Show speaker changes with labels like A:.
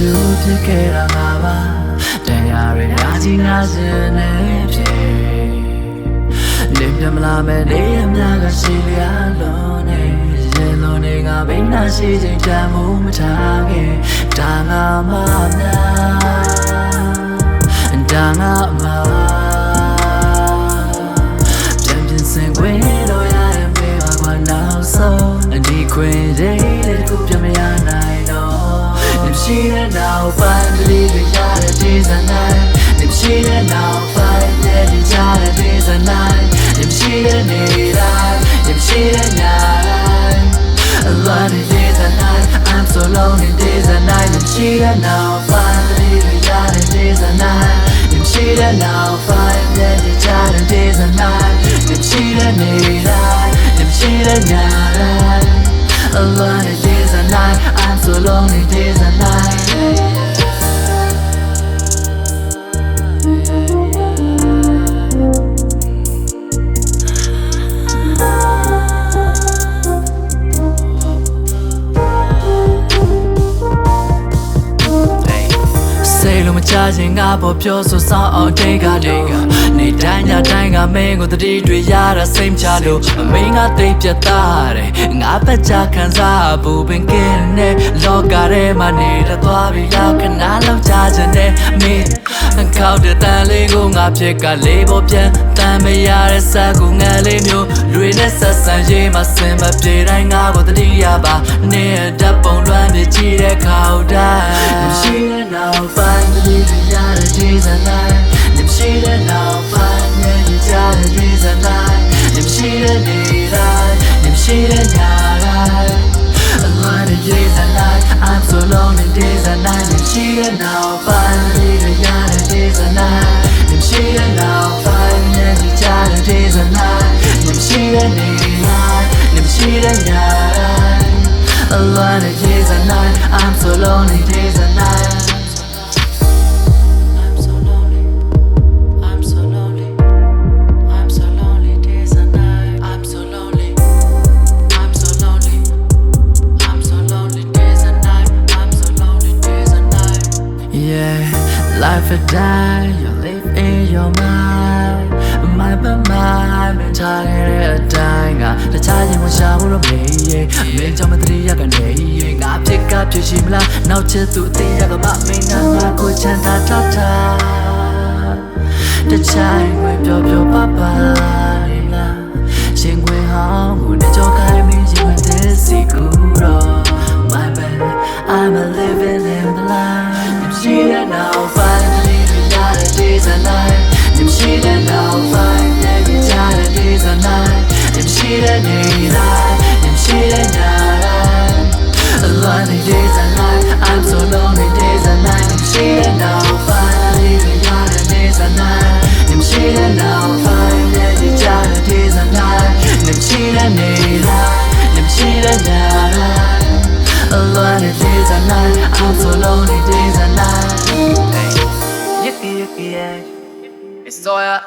A: တူဖြစ်ခဲ့တာငါပါတရားတွေငါကြီးငါစင်နေဖြစ်နေပြမလာမဲ့နေအများကရှိလျာလုံးနေရင်လုံးနေငါဘိန်းနာရှိချိန်တမ်းမှုမထားခဲ့ဒါငါမှများဒါငါမှပြန်ပြင်ဆင်ခွင့်လို့ရရင်မေးပါကွာနောက်ဆုံးဒီခွင့်တဲ့ခုပြမရနိုင်တော့ရှိတဲ့နောက်ပိုင်းလေးတွေရတဲ့ဒီဇာတ်နိုင်ရှိတဲ့နောက်ပိုင်းလေးတွေရတဲ့ဒီဇာတ်နိုင်ရှိတဲ့နေ့တိုင်းရှိတဲ့ညတိုင်း A lot of days and nights I'm so lonely days and nights ရှိတဲ့နောက်ပိုင်းလေးတွေရတဲ့ days and nights ရှိတဲ့နောက်ပိုင်းလေးတွေရတဲ့ days and nights ရှိတဲ့နေ့တိုင်းရှိတဲ့ညတိုင်း A lot of days and nights I'm so lonely days and nights Say လို့မချခြင်းငါပေါ်ပြောဆိုဆောင်အောင်တိတ်ကတော့နေတိုင်းညတိုင်းကမင်းကိုတတိတွေရတာစိတ်ချလို့အမင်းကတိတ်ပြတ်သားတယ်ငါပတ်ချခံစားဘူးပင်ကင်းနဲ့လောကထဲမှာနေတဲ့သွားပြီးရောက်ခဏလောက်ချခြင်းနဲ့မင်းခေါက်တဲ့တန်လေးကိုငါဖြစ်ကလေးပေါ်ပြန်တန်မရတဲ့ဆက်ကိုငါလေးမျိုးလွေနဲ့ဆက်ဆံရေးမှာစင်မပြေတိုင်းငါကိုတတိရပါနေတဲ့ပုံလွှမ်းပြကြည့်တဲ့ခေါက်တိုင်းရှိတဲ့နောက်ပိုင်းလေးတွေရတဲ့ days and nights ရှိတဲ့နောက်ပိုင်းလေးတွေရတဲ့ days and nights ရှိတဲ့နေ့တိုင်းရှိတဲ့ညတိုင်း A lot of days and nights I'm so lonely days and nights ရှိတဲ့နောက်ပိုင်းလေးတွေရတဲ့ days and nights ရှိတဲ့နောက်ပိုင်းလေးတွေရတဲ့ days and nights ရှိတဲ့နေ့တိုင်းရှိတဲ့ညတိုင်း A lot of days and nights I'm so lonely days and nights Life or die, you live in your mind. My mind, I'm tired of dying. The time you want to show me, me jump the tree, I can hear. I pick up to Shimla, now just to think about me. Now I could chant ta. The time with your papa, sing way home, who did your guy me, you went this secret. My bad, I'm a living in the line. She that now finally we got a days and nights. She that now finally we got a days and nights. She that night, she that night. A lot of days and nights. I'm so lonely days and nights. She that now finally we got a days and nights. She that now finally we got a days and nights. She that night, she that night. A lot of days and nights, I'm so lonely days and nights. Hey, yippee, yeah. It's Zoya.